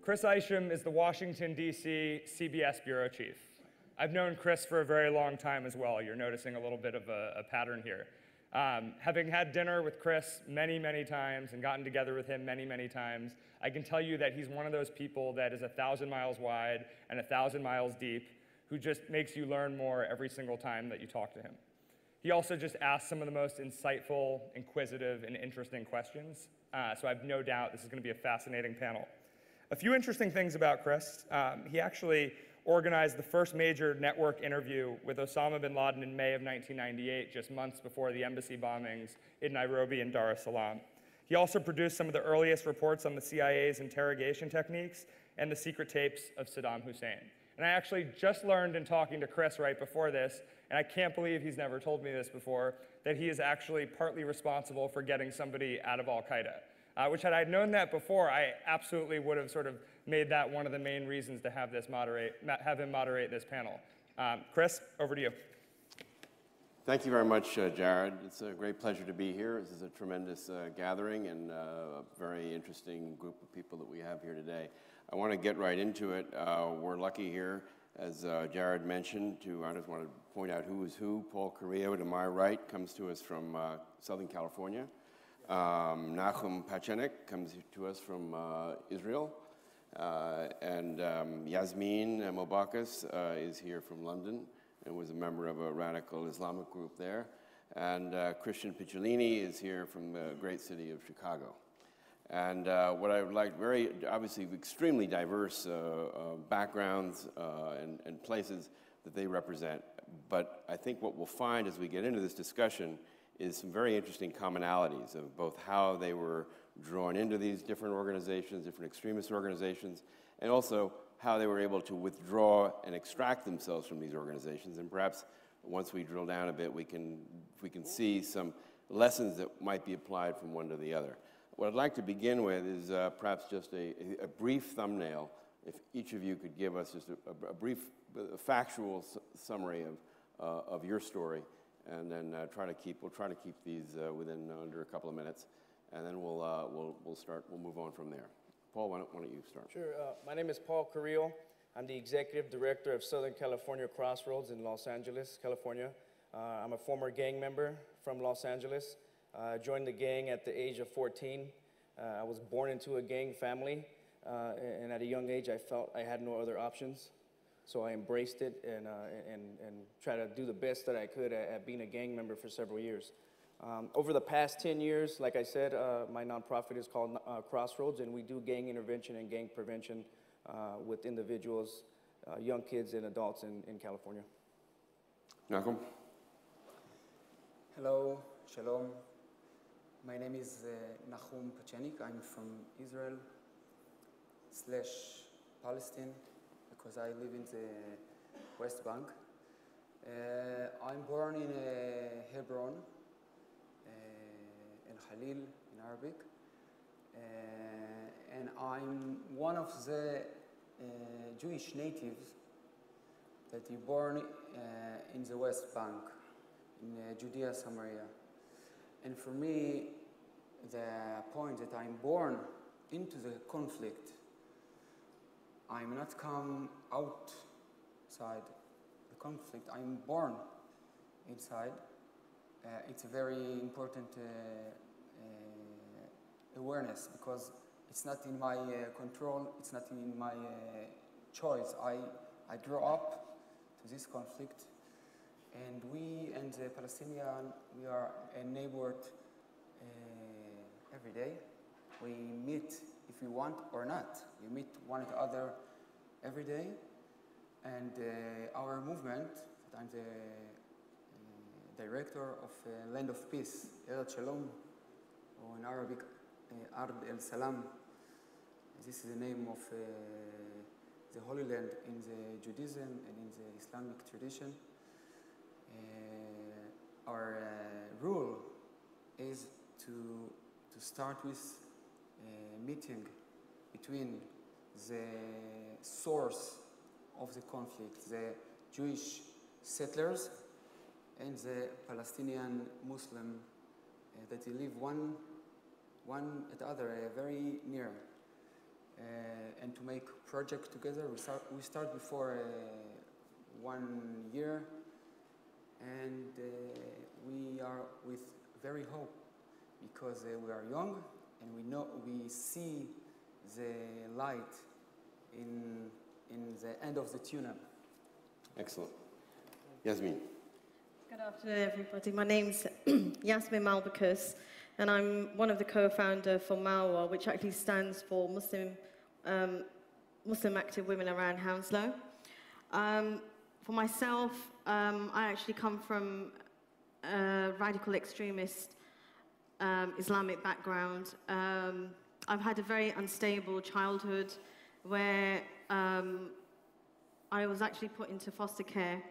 Chris Isham is the Washington, D.C. CBS bureau chief. I've known Chris for a very long time as well. You're noticing a little bit of a pattern here. Having had dinner with Chris many, many times and gotten together with him many, many times, I can tell you that he's one of those people that is 1,000 miles wide and 1,000 miles deep, who just makes you learn more every single time that you talk to him. He also just asks some of the most insightful, inquisitive, and interesting questions. So I have no doubt this is going to be a fascinating panel. A few interesting things about Chris. He actually organized the first major network interview with Osama bin Laden in May of 1998, just months before the embassy bombings in Nairobi and Dar es Salaam. He also produced some of the earliest reports on the CIA's interrogation techniques and the secret tapes of Saddam Hussein. And I actually just learned in talking to Chris right before this, and I can't believe he's never told me this before, that he is actually partly responsible for getting somebody out of Al-Qaeda. Which had I known that before, I absolutely would have sort of made that one of the main reasons to have him moderate this panel. Chris, over to you. Thank you very much, Jared. It's a great pleasure to be here. This is a tremendous gathering and a very interesting group of people that we have here today. I want to get right into it. We're lucky here, as Jared mentioned, I just want to point out who is who. Paul Carrillo, to my right, comes to us from Southern California. Nachum Pachenik comes to us from Israel. And Yasmin Mobakas is here from London and was a member of a radical Islamic group there. And Christian Picciolini is here from the great city of Chicago. And what I would like, very obviously extremely diverse backgrounds and places that they represent. But I think what we'll find as we get into this discussion is some very interesting commonalities of both how they were drawn into these different organizations, different extremist organizations, and also how they were able to withdraw and extract themselves from these organizations. And perhaps once we drill down a bit, we can see some lessons that might be applied from one to the other. What I'd like to begin with is perhaps just a brief thumbnail, if each of you could give us just a brief factual summary of your story, and then we'll try to keep these within under a couple of minutes, and then we'll move on from there. Paul, why don't you start? Sure. My name is Paul Carrillo. I'm the executive director of Southern California Crossroads in Los Angeles, California. I'm a former gang member from Los Angeles. I joined the gang at the age of 14. I was born into a gang family, and at a young age I felt I had no other options. So I embraced it and tried to do the best that I could at being a gang member for several years. Over the past 10 years, like I said, my nonprofit is called Crossroads, and we do gang intervention and gang prevention with individuals, young kids and adults in California. Nachum? Hello, shalom. My name is Nachum Pachenik. I'm from Israel/Palestine because I live in the West Bank. I'm born in Hebron, Khalil in Arabic, and I'm one of the Jewish natives that were born in the West Bank, in Judea, Samaria. And for me, the point that I'm born into the conflict, I'm not come outside the conflict, I'm born inside. It's a very important awareness because it's not in my control, it's not in my choice. I grew up to this conflict, and we and the Palestinian, we are enabled every day. We meet if we want or not. We meet one another every day, and our movement, I'm the director of Land of Peace, Eretz Shalom, or in Arabic, Ard El Salam. This is the name of the Holy Land in the Judaism and in the Islamic tradition. Our rule is to start with a meeting between the source of the conflict, the Jewish settlers, and the Palestinian Muslim that they live one at the other, very near. and to make project together. We start before 1 year, and we are with very hope because we are young and we see the light in the end of the tunnel. Excellent. Yasmin. Good afternoon, everybody. My name's Yasmin Malbakas, and I'm one of the co-founders for MALWA, which actually stands for Muslim Active Women Around Hounslow. For myself, I actually come from a radical extremist Islamic background. I've had a very unstable childhood where I was actually put into foster care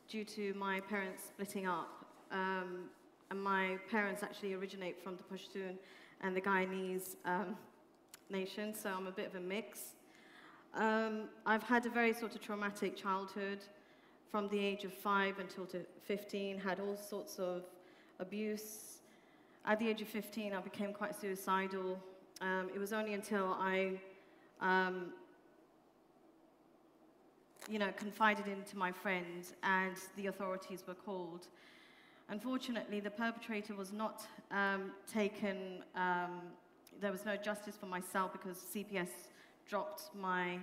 due to my parents splitting up. And my parents actually originate from the Pashtun and the Guyanese nation, so I'm a bit of a mix. I've had a very sort of traumatic childhood from the age of 5 until to 15, had all sorts of abuse. At the age of 15, I became quite suicidal. It was only until I confided into my friend and the authorities were called. Unfortunately, the perpetrator was not taken, there was no justice for myself because CPS dropped my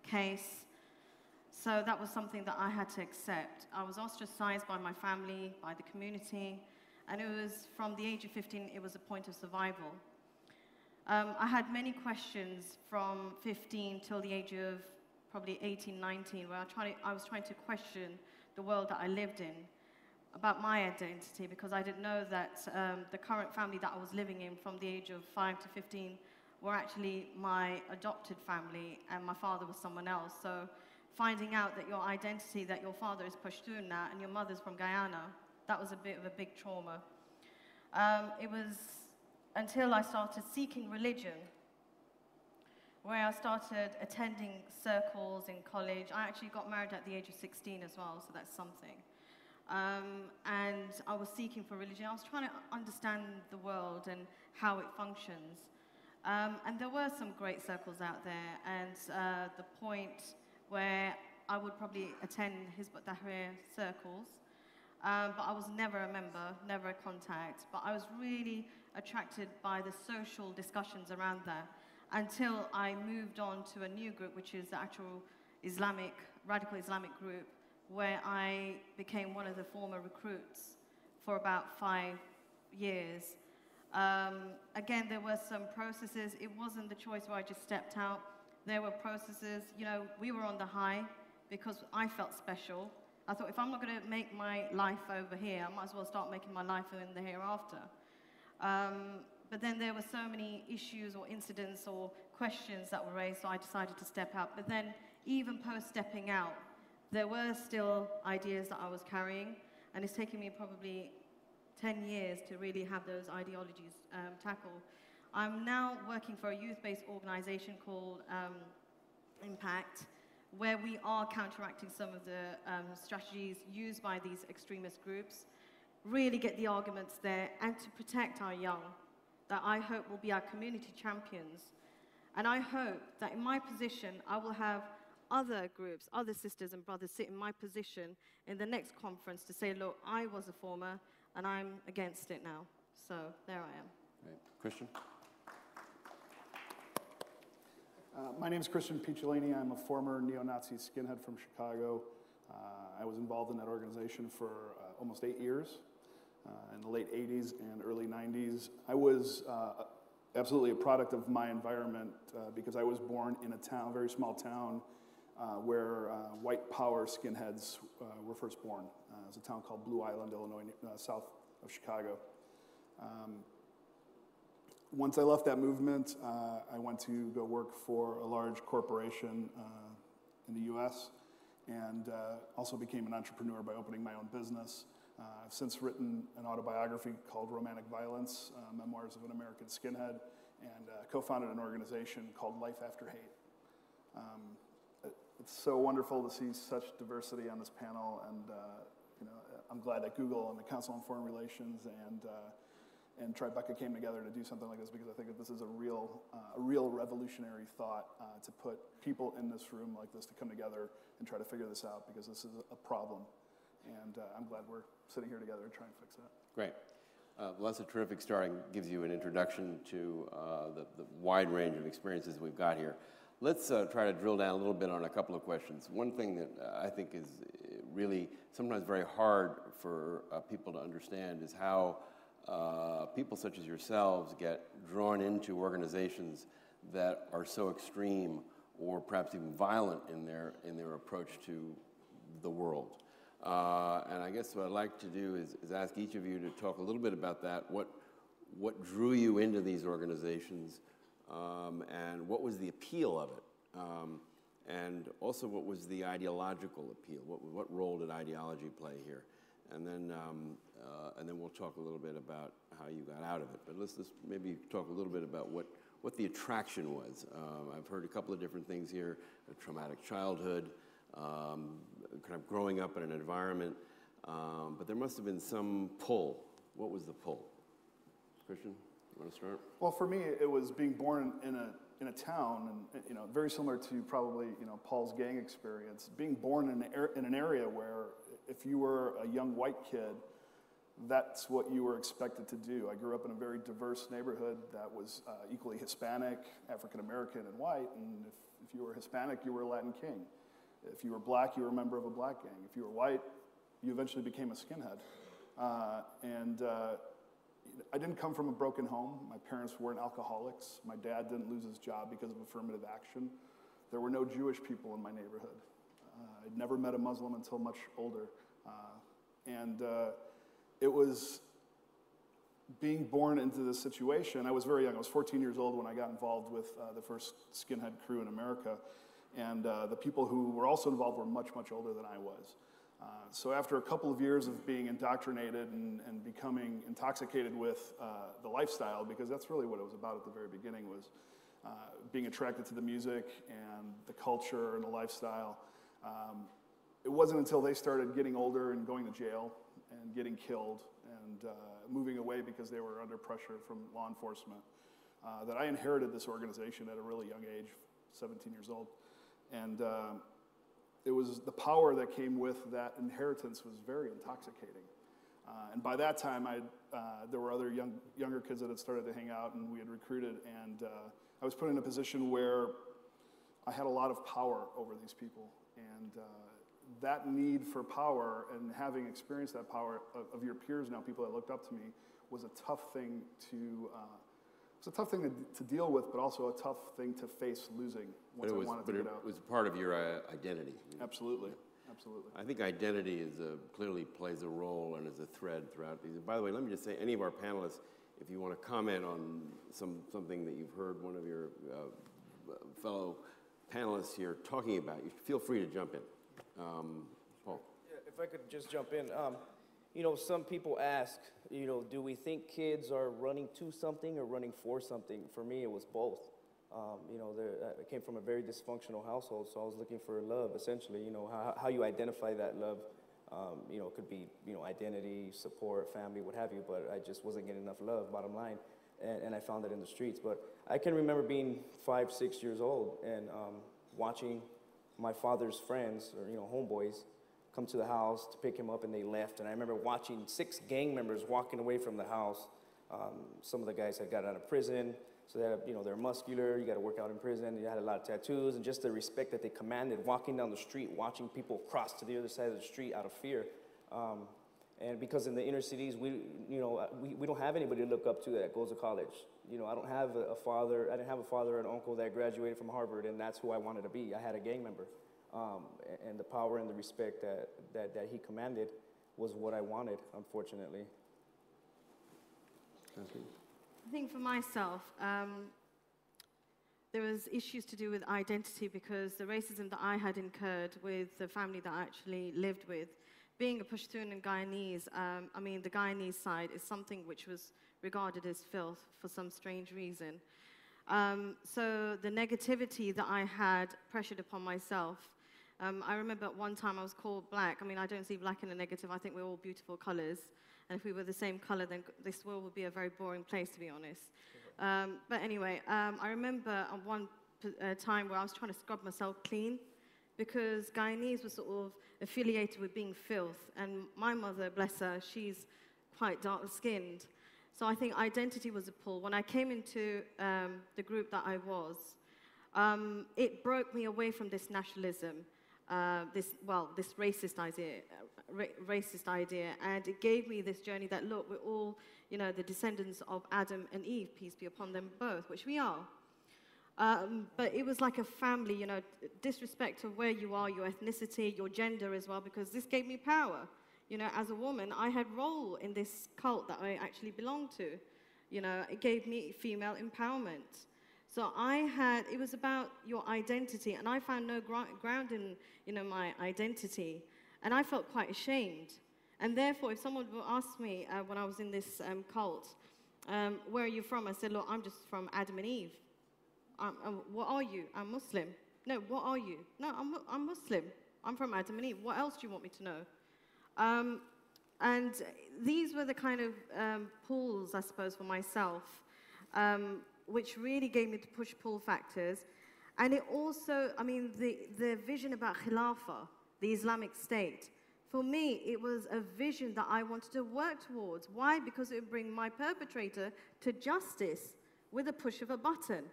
case. So that was something that I had to accept. I was ostracized by my family, by the community, and it was from the age of 15, it was a point of survival. I had many questions from 15 till the age of probably 18, 19, where I was trying to question the world that I lived in, about my identity, because I didn't know that the current family that I was living in from the age of 5 to 15 were actually my adopted family, and my father was someone else. So finding out that your identity, that your father is Pashtun now, and your mother's from Guyana, that was a bit of a big trauma. It was until I started seeking religion, where I started attending circles in college. I actually got married at the age of 16 as well, so that's something. And I was seeking for religion. I was trying to understand the world and how it functions. And there were some great circles out there, and the point where I would probably attend Hizb ut-Tahrir circles, but I was never a member, never a contact, but I was really attracted by the social discussions around that until I moved on to a new group, which is the actual radical Islamic group, where I became one of the former recruits for about 5 years. Again, there were some processes. It wasn't the choice where I just stepped out. There were processes. We were on the high because I felt special. I thought, if I'm not going to make my life over here, I might as well start making my life in the hereafter. But then there were so many issues or incidents or questions that were raised, so I decided to step out. But then, even post-stepping out, there were still ideas that I was carrying, and it's taken me probably 10 years to really have those ideologies tackled. I'm now working for a youth-based organization called Impact, where we are counteracting some of the strategies used by these extremist groups, really get the arguments there, and to protect our young, that I hope will be our community champions. And I hope that in my position, I will have other groups, other sisters and brothers sit in my position in the next conference to say, look, I was a former, and I'm against it now. So there I am. Right. Christian? My name is Christian Picciolini. I'm a former neo-Nazi skinhead from Chicago. I was involved in that organization for almost 8 years. In the late 80s and early 90s. I was absolutely a product of my environment because I was born in a town, very small town, where white power skinheads were first born. It was a town called Blue Island, Illinois, south of Chicago. Once I left that movement, I went to go work for a large corporation in the US, and also became an entrepreneur by opening my own business. I've since written an autobiography called Romantic Violence, Memoirs of an American Skinhead, and co-founded an organization called Life After Hate. It's so wonderful to see such diversity on this panel, and I'm glad that Google and the Council on Foreign Relations and and Tribeca came together to do something like this because I think that this is a real revolutionary thought to put people in this room like this to come together and try to figure this out, because this is a problem. And I'm glad we're sitting here together and trying to fix that. Great. Well, that's a terrific start and gives you an introduction to the wide range of experiences we've got here. Let's try to drill down a little bit on a couple of questions. One thing that I think is really sometimes very hard for people to understand is how people such as yourselves get drawn into organizations that are so extreme or perhaps even violent in their approach to the world. And I guess what I'd like to do is ask each of you to talk a little bit about that. What drew you into these organizations, and what was the appeal of it? And also, what was the ideological appeal? What role did ideology play here? And then we'll talk a little bit about how you got out of it. But let's maybe talk a little bit about what the attraction was. I've heard a couple of different things here: a traumatic childhood, kind of growing up in an environment, but there must have been some pull. What was the pull? Christian, you want to start? Well, for me, it was being born in a town, and very similar to probably Paul's gang experience. Being born in an area where if you were a young white kid, that's what you were expected to do. I grew up in a very diverse neighborhood that was equally Hispanic, African American, and white. And if you were Hispanic, you were a Latin king. If you were black, you were a member of a black gang. If you were white, you eventually became a skinhead. I didn't come from a broken home. My parents weren't alcoholics. My dad didn't lose his job because of affirmative action. There were no Jewish people in my neighborhood. I'd never met a Muslim until much older. It was being born into this situation. I was very young. I was 14 years old when I got involved with the first skinhead crew in America. And the people who were also involved were much, much older than I was. So after a couple of years of being indoctrinated and becoming intoxicated with the lifestyle, because that's really what it was about at the very beginning, was being attracted to the music and the culture and the lifestyle. It wasn't until they started getting older and going to jail and getting killed and moving away because they were under pressure from law enforcement that I inherited this organization at a really young age, 17 years old. And it was the power that came with that inheritance was very intoxicating. And by that time, there were other younger kids that had started to hang out, and we had recruited. And I was put in a position where I had a lot of power over these people. And that need for power and having experienced that power of your peers now, people that looked up to me, was a tough thing to to deal with, but also a tough thing to face losing once I wanted to get out. It was part of your identity. Absolutely, absolutely. I think identity clearly plays a role and is a thread throughout these. By the way, let me just say, any of our panelists, if you want to comment on something that you've heard one of your fellow panelists here talking about, you feel free to jump in. Paul. Yeah, if I could just jump in. Some people ask, do we think kids are running to something or running for something? For me, it was both. I came from a very dysfunctional household, so I was looking for love, essentially. How you identify that love, it could be, identity, support, family, what have you, but I just wasn't getting enough love, bottom line, and I found it in the streets. But I can remember being 5, 6 years old and watching my father's friends, or, homeboys, come to the house to pick him up, and they left. And I remember watching 6 gang members walking away from the house. Some of the guys had got out of prison, so they're muscular. You got to work out in prison. You had a lot of tattoos, and just the respect that they commanded, walking down the street, watching people cross to the other side of the street out of fear. And because in the inner cities, we don't have anybody to look up to that goes to college. I don't have a father. I didn't have a father or an uncle that graduated from Harvard, and that's who I wanted to be. I had a gang member. And the power and the respect that he commanded was what I wanted, unfortunately. I think for myself, there was issues to do with identity because the racism that I had incurred with the family that I actually lived with, being a Pashtun and Guyanese, the Guyanese side is something which was regarded as filth for some strange reason. So the negativity that I had pressured upon myself I remember at one time I was called black. I mean, I don't see black in a negative. I think we're all beautiful colors. And if we were the same color, then this world would be a very boring place, to be honest. But anyway, I remember at one time where I was trying to scrub myself clean because Guyanese was sort of affiliated with being filth. And my mother, bless her, she's quite dark-skinned. So I think identity was a pull. When I came into the group that I was, it broke me away from this nationalism, this racist idea, and it gave me this journey that, look, we're all, the descendants of Adam and Eve, peace be upon them both, which we are. But it was like a family, disrespect of where you are, your ethnicity, your gender as well, because this gave me power. As a woman, I had role in this cult that I actually belonged to. It gave me female empowerment. So it was about your identity, and I found no ground in, my identity. And I felt quite ashamed. And therefore, if someone would ask me when I was in this cult, where are you from? I said, look, I'm just from Adam and Eve. What are you? I'm Muslim. No, what are you? No, I'm Muslim. I'm from Adam and Eve. What else do you want me to know? And these were the kind of pulls, I suppose, for myself, which really gave me the push-pull factors. And it also, the vision about Khilafah, the Islamic State, for me, it was a vision that I wanted to work towards. Why? Because it would bring my perpetrator to justice with a push of a button.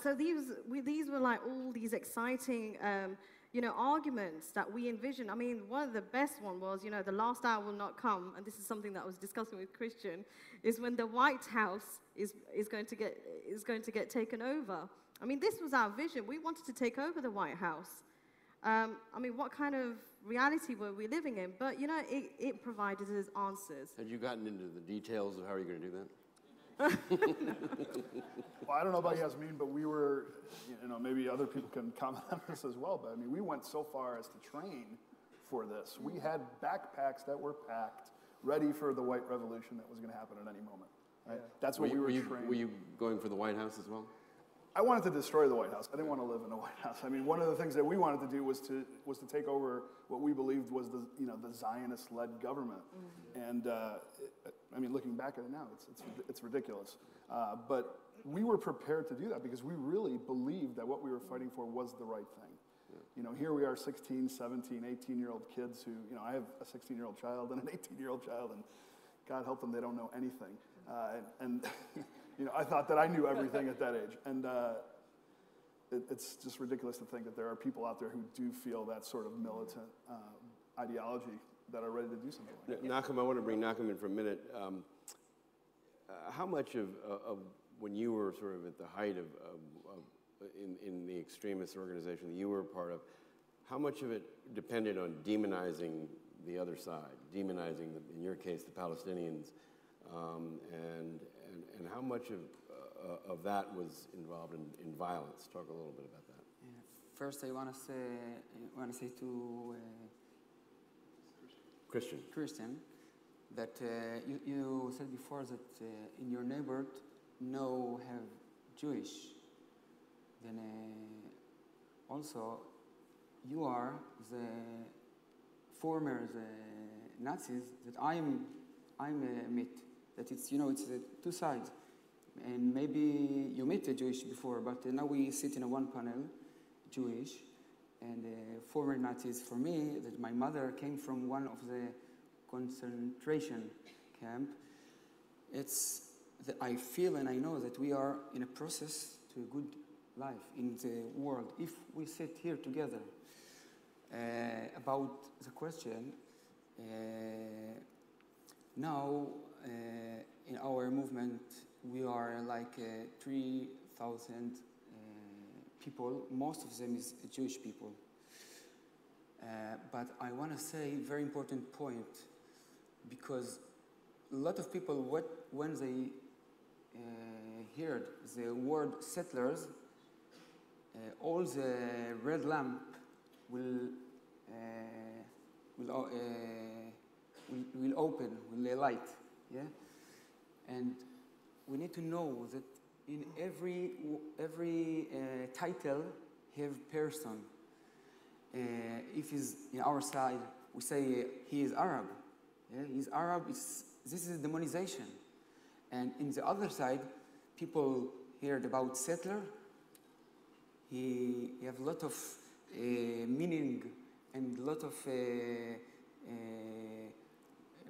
So these were like all these exciting arguments that we envisioned. One of the best one was, the last hour will not come, and this is something that I was discussing with Christian, is when the White House is going to get taken over. This was our vision. We wanted to take over the White House. What kind of reality were we living in? But, it provided us answers. Had you gotten into the details of how you're going to do that? Well, I don't know about Yasmin, but we were, maybe other people can comment on this as well, but we went so far as to train for this. We had backpacks that were packed, ready for the white revolution that was going to happen at any moment. Right? Yeah. That's what we were trained. Were you going for the White House as well? I wanted to destroy the White House. I didn't want to live in the White House. One of the things that we wanted to do was to take over what we believed was the Zionist-led government. Mm-hmm. And looking back at it now, it's ridiculous. But we were prepared to do that because we really believed that what we were fighting for was the right thing. Yeah. Here we are, 16, 17, 18-year-old kids who, I have a 16-year-old child and an 18-year-old child, and God help them, they don't know anything. I thought that I knew everything at that age. And it's just ridiculous to think that there are people out there who do feel that sort of militant ideology that are ready to do something like that. Nachum, I want to bring Nachum in for a minute. How much of when you were sort of at the height of in the extremist organization that you were a part of, how much of it depended on demonizing the other side, demonizing, in your case, the Palestinians, and how much of that was involved in violence? Talk a little bit about that. Yeah. First, I want to say to Christian that you said before that in your neighborhood no have Jewish. Then also you are the former Nazis that I'm met. That it's it's two sides, and maybe you met a Jewish before, but now we sit in a one panel, Jewish, and former Nazis. For me, that my mother came from one of the concentration camp. I feel and I know that we are in a process to a good life in the world if we sit here together. About the question, now in our movement we are like 3,000 people. Most of them is Jewish people. But I want to say a very important point, because a lot of people, when they heard the word settlers, all the red lamp will open, will light, yeah. And we need to know that in every title have person, if he's in our side, we say he is Arab. Yeah? He's Arab. This is demonization. And in the other side, people heard about settler. He have a lot of meaning and a lot of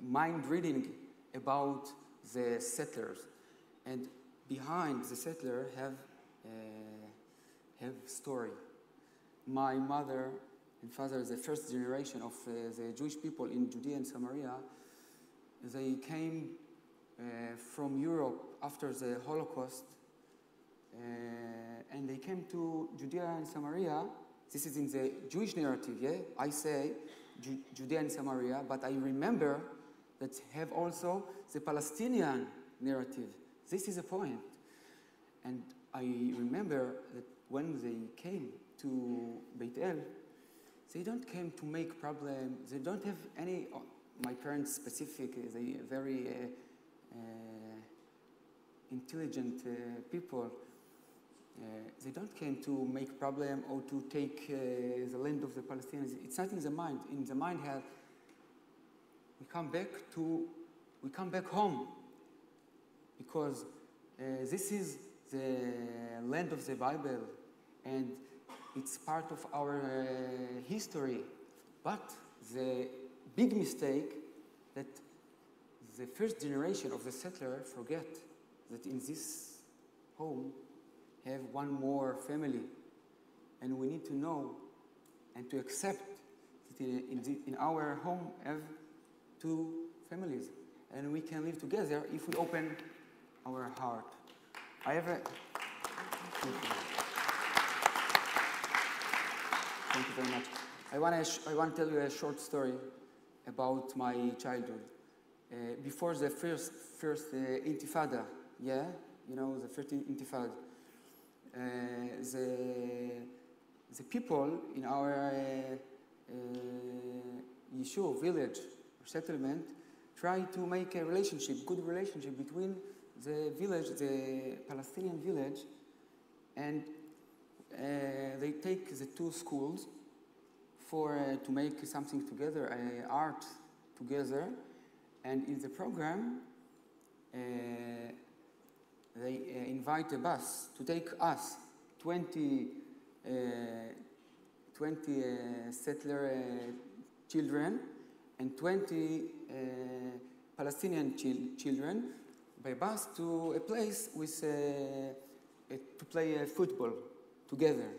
mind reading about the settlers. And behind the settler have story. My mother and father, the first generation of the Jewish people in Judea and Samaria, they came from Europe after the Holocaust, and they came to Judea and Samaria. This is in the Jewish narrative, yeah? I say Judea and Samaria, but I remember that have also the Palestinian narrative. This is a point. And I remember that when they came to Beit El, they don't came to make problem. They don't have any, my parents specific, they very intelligent people. They don't came to make problem or to take the land of the Palestinians. It's not in the mind. In the mind, we come back home, because this is the land of the Bible, and it's part of our history. But the big mistake that the first generation of the settler forget that in this home have one more family, and we need to know and to accept that in our home have two families, and we can live together if we open our heart. I have a... Thank you very much. I want to tell you a short story about my childhood. Before the first Intifada, yeah, you know, the first Intifada, the people in our yeshua, village, or settlement, try to make a relationship, good relationship between the village, the Palestinian village, and they take the two schools to make something together, art together, and in the program they invite a bus to take us, 20 settler children and 20 Palestinian children by bus to a place with to play football together.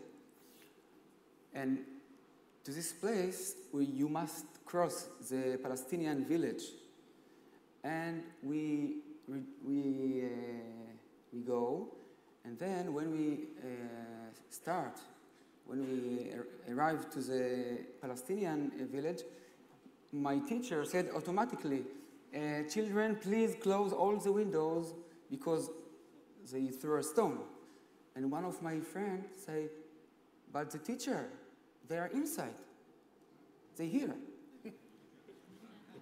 And to this place, you must cross the Palestinian village. And we go, and then when we arrive to the Palestinian village, my teacher said automatically, children, please close all the windows because they threw a stone. And one of my friends said, but the teacher, they are inside. They're here.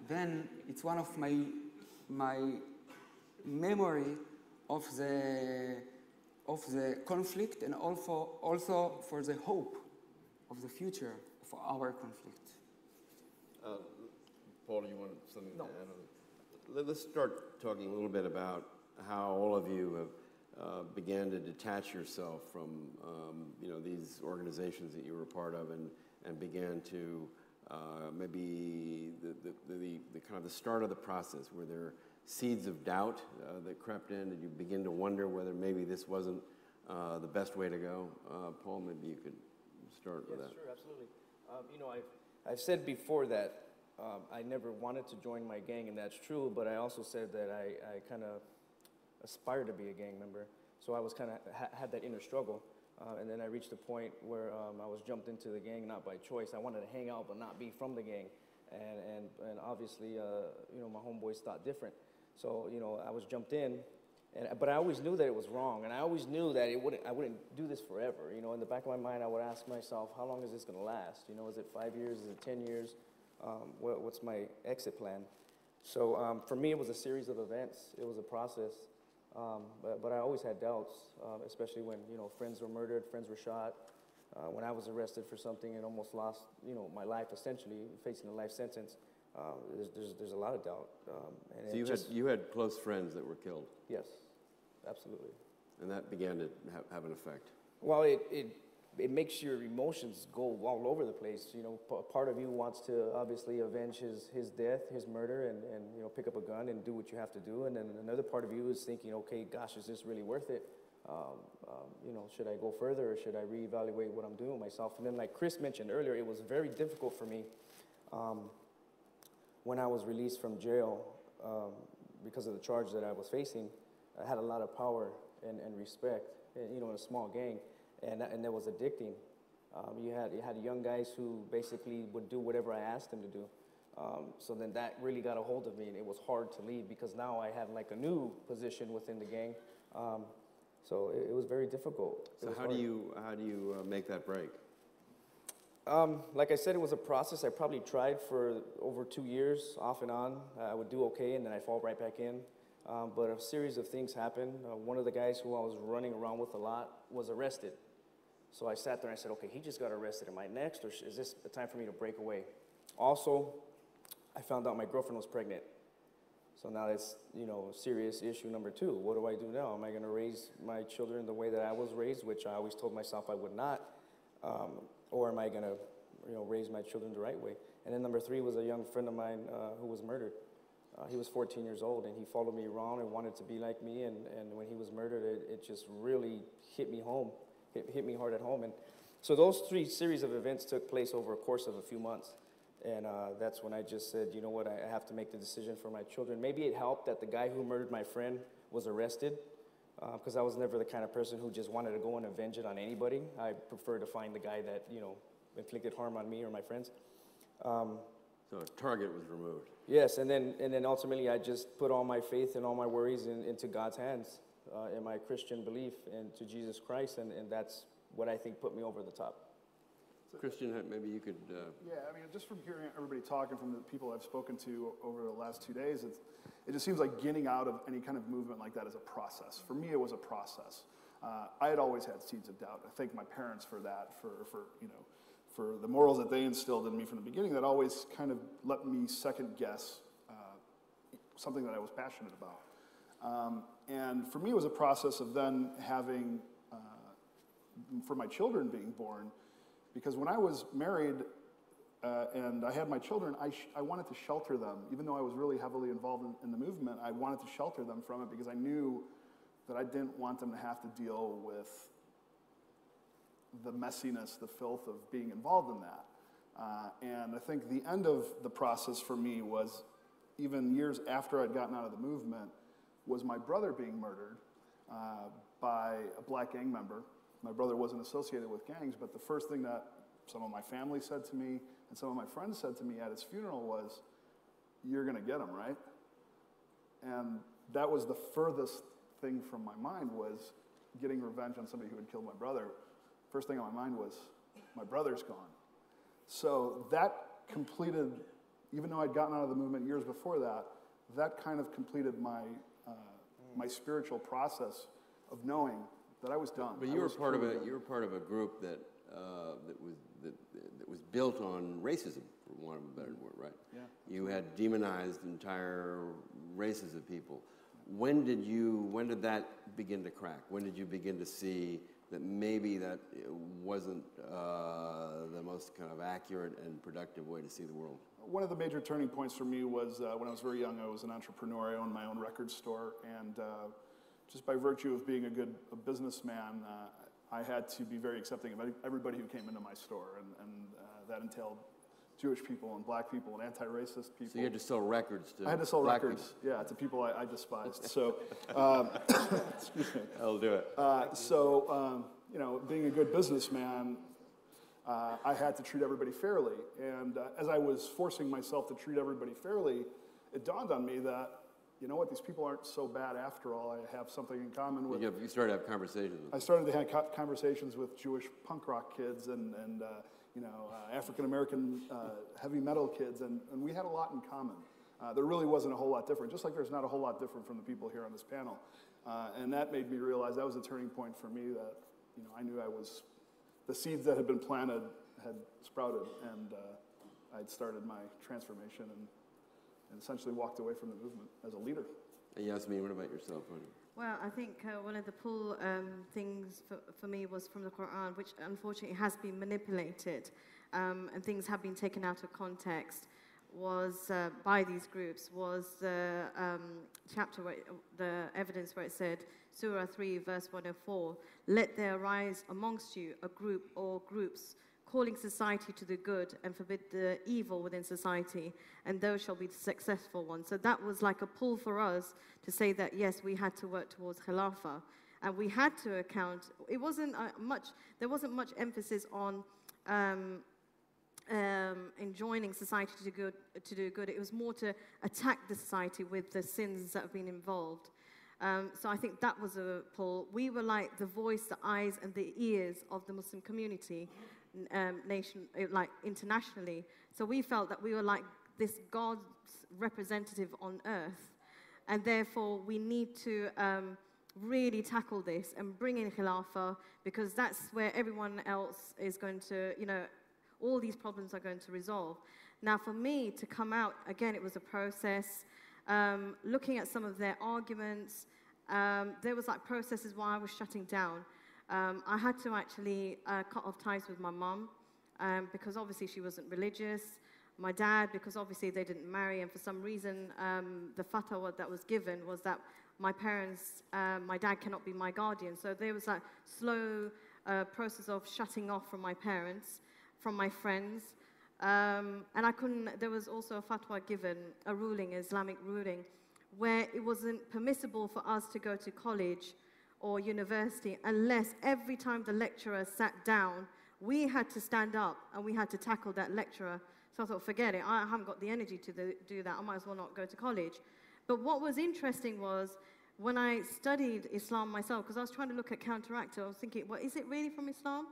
Then it's one of my memory of the conflict, and also for the hope of the future of our conflict. Paul, do you want something to add on? Let's start talking a little bit about how all of you have began to detach yourself from these organizations that you were part of, and began to maybe the kind of the start of the process. Were there seeds of doubt that crept in? Did you begin to wonder whether maybe this wasn't the best way to go? Paul, maybe you could start with that. Sure, absolutely. I've said before that I never wanted to join my gang, and that's true, but I also said that I kind of aspired to be a gang member. So I was kind of had that inner struggle. And then I reached a point where I was jumped into the gang, not by choice. I wanted to hang out but not be from the gang. And obviously, my homeboys thought different. So, I was jumped in, but I always knew that it was wrong. And I always knew that I wouldn't do this forever. In the back of my mind, I would ask myself, how long is this going to last? Is it 5 years? Is it 10 years? What's my exit plan? So for me, it was a series of events. It was a process. But I always had doubts, especially when, friends were murdered, friends were shot. when I was arrested for something and almost lost, my life essentially, facing a life sentence, there's a lot of doubt. And So you had close friends that were killed? Yes, absolutely. And that began to have an effect? Well, it makes your emotions go all over the place. Part of you wants to obviously avenge his death, his murder, and pick up a gun and do what you have to do. And then another part of you is thinking, okay, gosh, is this really worth it? Should I go further, or should I reevaluate what I'm doing with myself? And then, like Chris mentioned earlier, it was very difficult for me when I was released from jail because of the charge that I was facing. I had a lot of power and respect, in a small gang, and that was addicting. You had young guys who basically would do whatever I asked them to do. So then that really got a hold of me, and it was hard to leave because now I had like a new position within the gang. So it was very difficult. So how do you make that break? Like I said, it was a process. I probably tried for over 2 years, off and on. I would do okay, and then I'd fall right back in. But a series of things happened. One of the guys who I was running around with a lot was arrested. So I sat there and I said, okay, he just got arrested. Am I next, or is this the time for me to break away? Also, I found out my girlfriend was pregnant. So now that's, serious issue number 2. What do I do now? Am I going to raise my children the way that I was raised, which I always told myself I would not? Or am I going to, raise my children the right way? And then number 3 was a young friend of mine who was murdered. He was 14 years old, and he followed me around and wanted to be like me. And when he was murdered, it just really hit me home, hit me hard at home. And so those 3 series of events took place over a course of a few months. And that's when I just said, you know what, I have to make the decision for my children. Maybe it helped that the guy who murdered my friend was arrested, because I was never the kind of person who just wanted to go and avenge it on anybody. I prefer to find the guy that, inflicted harm on me or my friends. So a target was removed. Yes, and then ultimately I just put all my faith and all my worries into God's hands, in my Christian belief, and to Jesus Christ, and that's what I think put me over the top. Christian, maybe you could... Yeah, I mean, just from hearing everybody talking, from the people I've spoken to over the last 2 days, it just seems like getting out of any kind of movement like that is a process. For me, it was a process. I had always had seeds of doubt. I thank my parents for that, for the morals that they instilled in me from the beginning that always kind of let me second guess something that I was passionate about. And for me, it was a process of then having, for my children being born, because when I was married and I had my children, I wanted to shelter them. Even though I was really heavily involved in the movement, I wanted to shelter them from it because I knew that I didn't want them to have to deal with the messiness, the filth of being involved in that. And I think the end of the process for me was, even years after I'd gotten out of the movement, was my brother being murdered by a black gang member. My brother wasn't associated with gangs, but the first thing that some of my family said to me and some of my friends said to me at his funeral was, "You're going to get him, right?" And that was the furthest thing from my mind, was getting revenge on somebody who had killed my brother. First thing on my mind was, my brother's gone. So that completed, even though I'd gotten out of the movement years before that, that kind of completed my my spiritual process of knowing that I was done. But you were part of a group that was built on racism, for want of a better word, right? Yeah. You had demonized entire races of people. When did that begin to crack? When did you begin to see that maybe that wasn't the most kind of accurate and productive way to see the world? One of the major turning points for me was when I was very young. I was an entrepreneur. I owned my own record store, and just by virtue of being a businessman, I had to be very accepting of everybody who came into my store, and that entailed Jewish people and black people and anti-racist people. So you had to sell records to I had to sell black records, people. yeah, to people I despised. So, excuse me. I'll do it. Being a good businessman, I had to treat everybody fairly. And as I was forcing myself to treat everybody fairly, it dawned on me that, you know what, these people aren't so bad after all. I have something in common with... You started to have conversations with them. I started to have conversations with Jewish punk rock kids and African-American heavy metal kids, and we had a lot in common. There really wasn't a whole lot different, just like there's not a whole lot different from the people here on this panel. And that made me realize that was a turning point for me, that I knew I was the seeds that had been planted had sprouted, and I'd started my transformation and essentially walked away from the movement as a leader. Yasmin, what about yourself? Well, I think one of the pull things for me was from the Quran, which unfortunately has been manipulated, and things have been taken out of context, was by these groups, was the chapter, the evidence where it said, Surah 3, verse 104, let there arise amongst you a group or groups calling society to the good and forbid the evil within society, and those shall be the successful ones. So that was like a pull for us to say that, yes, we had to work towards Khilafah, and we had to account. It wasn't there wasn't much emphasis on enjoining society to do good. It was more to attack the society with the sins that have been involved. So I think that was a pull. We were like the voice, the eyes, and the ears of the Muslim community, like internationally. So we felt that we were like this God's representative on earth, and therefore we need to really tackle this and bring in Khilafah, because that's where everyone else is going to, all these problems are going to resolve. Now, for me to come out, again, it was a process. Looking at some of their arguments, there was like processes while I was shutting down. I had to actually cut off ties with my mum, because obviously she wasn't religious. My dad, because obviously they didn't marry, and for some reason the fatwa that was given was that my parents, my dad cannot be my guardian. So there was that slow process of shutting off from my parents, from my friends, and I couldn't. There was also a fatwa given, a ruling, an Islamic ruling, where it wasn't permissible for us to go to college or university unless every time the lecturer sat down, we had to stand up and we had to tackle that lecturer. So I thought, forget it, I haven't got the energy to do that, I might as well not go to college. But what was interesting was, when I studied Islam myself, because I was trying to look at counteract, I was thinking, well, is it really from Islam?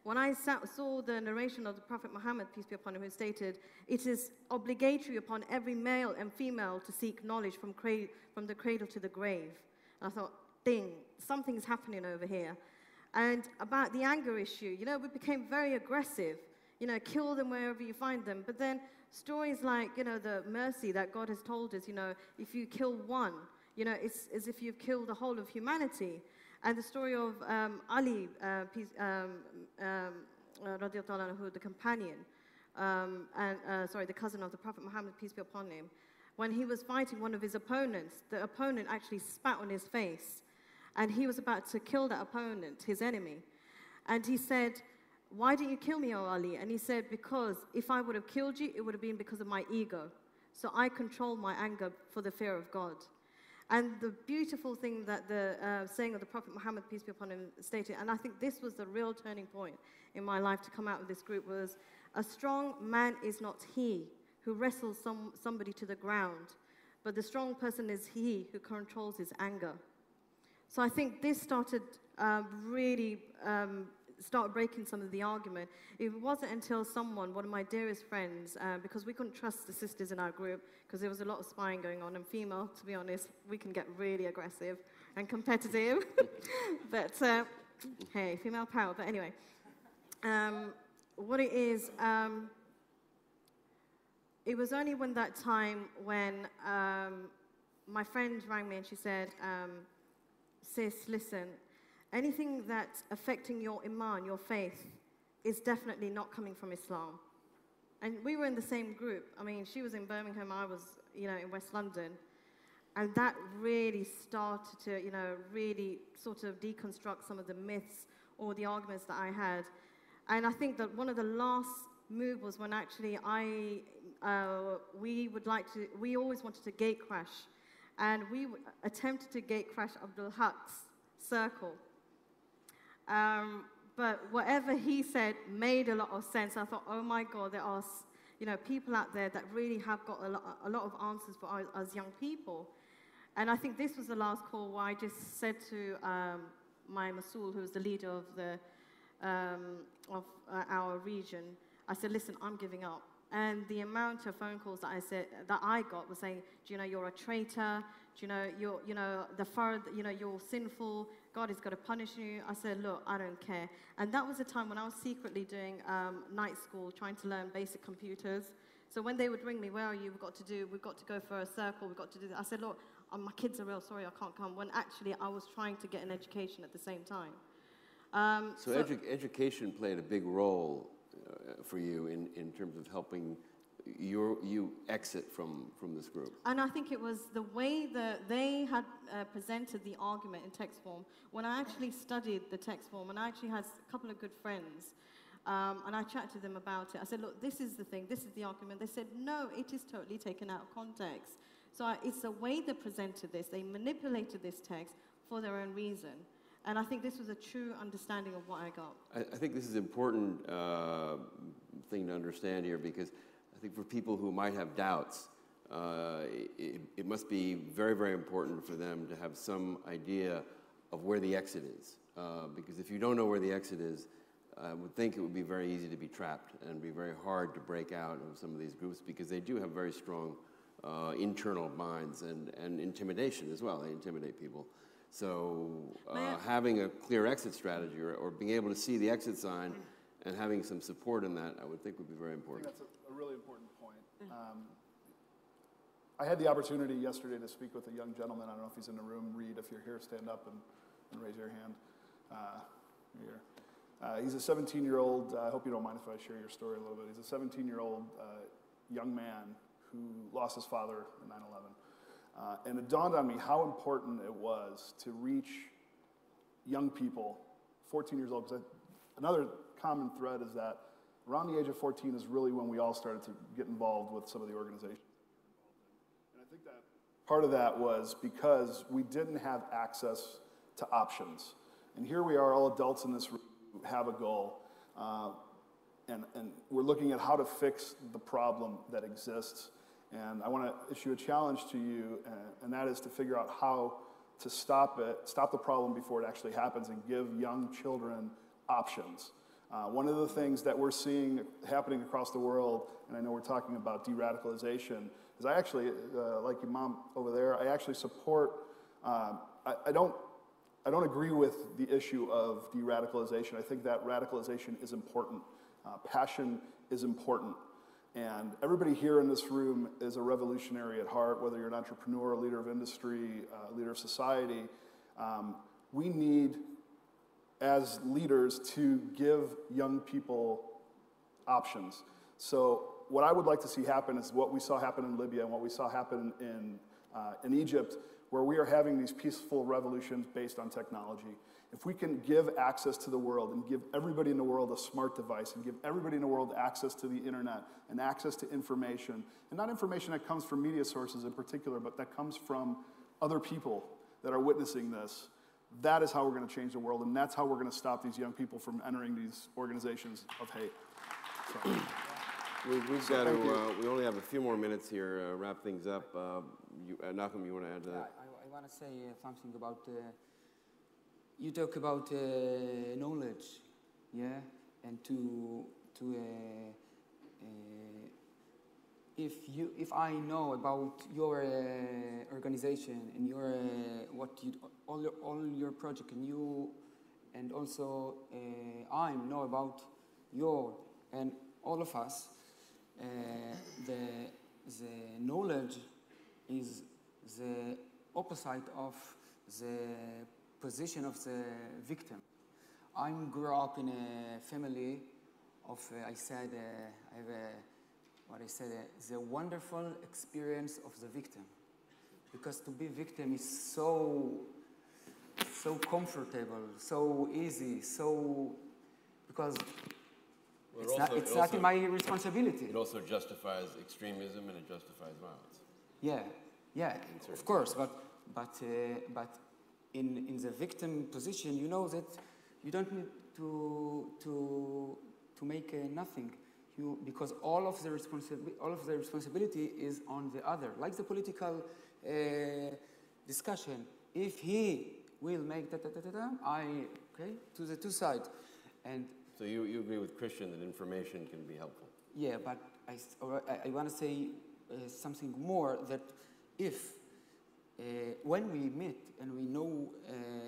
When I saw the narration of the Prophet Muhammad, peace be upon him, who stated, it is obligatory upon every male and female to seek knowledge from the cradle to the grave. And I thought, ding, something's happening over here. And about the anger issue, we became very aggressive. Kill them wherever you find them. But then stories like, the mercy that God has told us, if you kill one, it's as if you've killed the whole of humanity. And the story of Ali, radiallahu anhu, the companion, the cousin of the Prophet Muhammad, peace be upon him, when he was fighting one of his opponents, the opponent actually spat on his face, and he was about to kill that opponent, his enemy. And he said, why didn't you kill me, O Ali? And he said, because if I would have killed you, it would have been because of my ego. So I controlled my anger for the fear of God. And the beautiful thing that the saying of the Prophet Muhammad, peace be upon him, stated, and I think this was the real turning point in my life to come out of this group, was, a strong man is not he who wrestles somebody to the ground, but the strong person is he who controls his anger. So I think this started really start breaking some of the argument. It wasn't until someone, one of my dearest friends, because we couldn't trust the sisters in our group because there was a lot of spying going on, and female, to be honest, we can get really aggressive and competitive. But hey, female power. But anyway, what it is, it was only when that time when my friend rang me and she said, sis, listen, anything that's affecting your iman, your faith, is definitely not coming from Islam. And we were in the same group. I mean, she was in Birmingham, I was, in West London. And that really started to, really sort of deconstruct some of the myths or the arguments that I had. And I think that one of the last moves was when actually we always wanted to gate crash. And we attempted to gate crash Abdul Haq's circle. But whatever he said made a lot of sense. I thought, oh my God, there are, people out there that really have got a lot of answers for us young people. And I think this was the last call where I just said to my Masul, who was the leader of our region, I said, listen, I'm giving up. And the amount of phone calls that I got was saying, do you know you're a traitor? Do you know you're sinful? God is going to punish you. I said, look, I don't care. And that was a time when I was secretly doing night school, trying to learn basic computers. So when they would ring me, where are you? We've got to go for a circle, we've got to do this. I said, look, my kids are ill, sorry, I can't come. When actually I was trying to get an education at the same time. Education played a big role for you in terms of helping you exit from this group. And I think it was the way that they had presented the argument in text form. When I actually studied the text form, and I actually had a couple of good friends, and I chatted to them about it. I said, look, this is the thing, this is the argument. They said, no, it is totally taken out of context. So it's the way they presented this. They manipulated this text for their own reason. And I think this was a true understanding of what I got. I think this is an important thing to understand here, because I think for people who might have doubts, it must be very, very important for them to have some idea of where the exit is. Because if you don't know where the exit is, I would think it would be very easy to be trapped and be very hard to break out of some of these groups, because they do have very strong internal minds and intimidation as well. They intimidate people. So having a clear exit strategy or being able to see the exit sign and having some support in that, I would think would be very important. I think that's a really important point. I had the opportunity yesterday to speak with a young gentleman. I don't know if he's in the room. Reed, if you're here, stand up and raise your hand. Here. He's a 17-year-old, I hope you don't mind if I share your story a little bit. He's a 17-year-old young man who lost his father in 9/11. And it dawned on me how important it was to reach young people, 14 years old, because another common thread is that around the age of 14 is really when we all started to get involved with some of the organizations. And I think that part of that was because we didn't have access to options. And here we are, all adults in this room who have a goal, and we're looking at how to fix the problem that exists. And I want to issue a challenge to you, and that is to figure out how to stop the problem before it actually happens, and give young children options. One of the things that we're seeing happening across the world, and I know we're talking about de-radicalization, is I actually, like your mom over there, I actually support, I don't agree with the issue of de-radicalization. I think that radicalization is important. Passion is important. And everybody here in this room is a revolutionary at heart, whether you're an entrepreneur, a leader of industry, a leader of society. We need, as leaders, to give young people options. So what I would like to see happen is what we saw happen in Libya and what we saw happen in Egypt, where we are having these peaceful revolutions based on technology. If we can give access to the world and give everybody in the world a smart device and give everybody in the world access to the internet and access to information, and not information that comes from media sources in particular, but that comes from other people that are witnessing this, that is how we're going to change the world, and that's how we're going to stop these young people from entering these organizations of hate. So. We've got to, we only have a few more minutes here, wrap things up. Malcolm, you want to add to that? I want to say something about, you talk about knowledge, yeah? And if I know about your organization and your, all your project, and also I know about your, and all of us, the knowledge is the opposite of the position of the victim. I grew up in a family of, I have the wonderful experience of the victim. Because to be victim is so comfortable, so easy, because it's not in my responsibility. It also justifies extremism and it justifies violence. Yeah, of course, but in the victim position, you know that you don't need to make nothing, because all of the responsibility is on the other. Like the political discussion, if he will make to the two sides, and. So you agree with Christian that information can be helpful? Yeah, but I want to say something more, that if when we meet and we know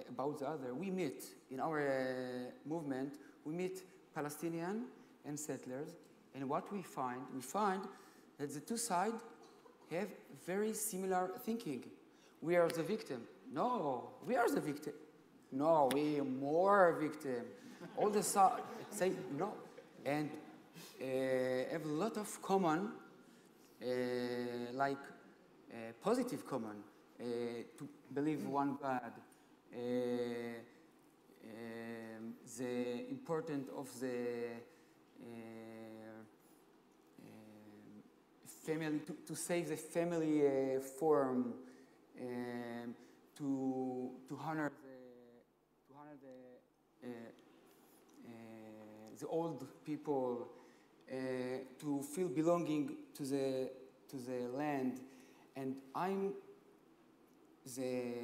about the other, we meet in our movement, we meet Palestinian and settlers, and what we find that the two sides have very similar thinking. We are the victim. No, we are the victim. No, we are more victim. All the sides say no, and have a lot of common, like positive common, to believe one God, the importance of the family, to save the family form, to honor the old people, to feel belonging to the land, and I'm the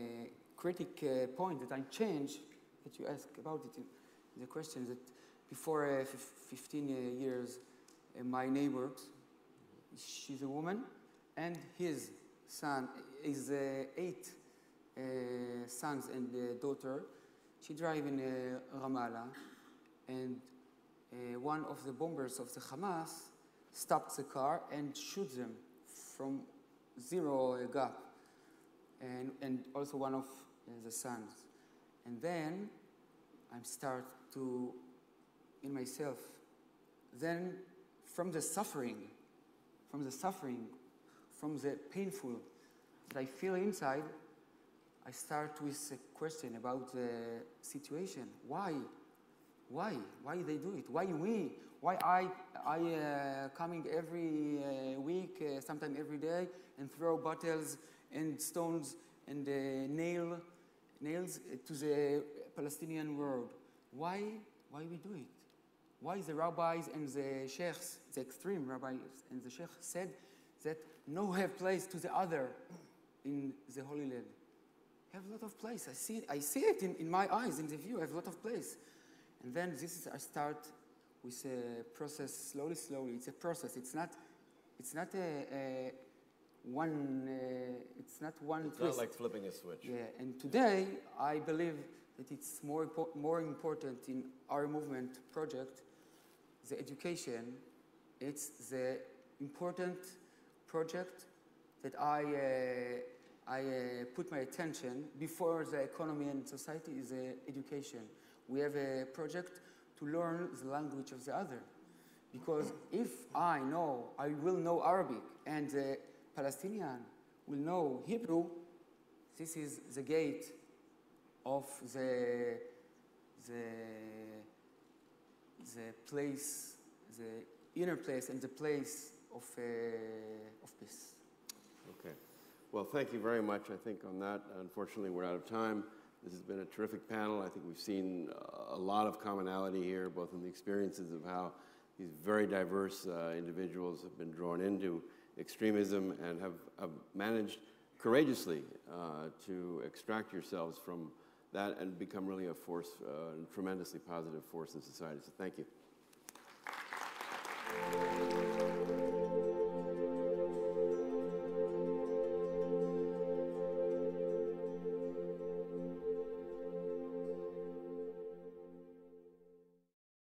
critic point that I change, that you asked about it in the question, that before 15 years, my neighbor, she's a woman, and his son is 8 sons and a daughter. She drive in Ramallah, and one of the bombers of the Hamas stopped the car and shoot them from zero gap, and also one of the sons. And then I start to, in myself, then from the suffering, from the painful that I feel inside, I start with a question about the situation. Why they do it? Why we? Why I coming every week, sometimes every day, and throw bottles and stones and nails to the Palestinian world? Why we do it? Why the rabbis and the sheikhs, the extreme rabbis and the sheikhs said that no have place to the other in the Holy Land? Have a lot of place. I see it in my eyes, in the view. I have a lot of place. And then I start with a process slowly. It's a process. It's not one It's twist. not like flipping a switch. Yeah, and today I believe that it's more important in our movement project, the education. It's the important project that I put my attention before the economy and society is education. We have a project to learn the language of the other, because if I will know Arabic, and the Palestinian will know Hebrew, this is the gate of the place, the inner place, and the place of peace. Okay. Well, thank you very much, I think, on that. Unfortunately, we're out of time. This has been a terrific panel. I think we've seen a lot of commonality here, both in the experiences of how these very diverse individuals have been drawn into extremism and have managed courageously to extract yourselves from that and become really a force, a tremendously positive force in society. So thank you.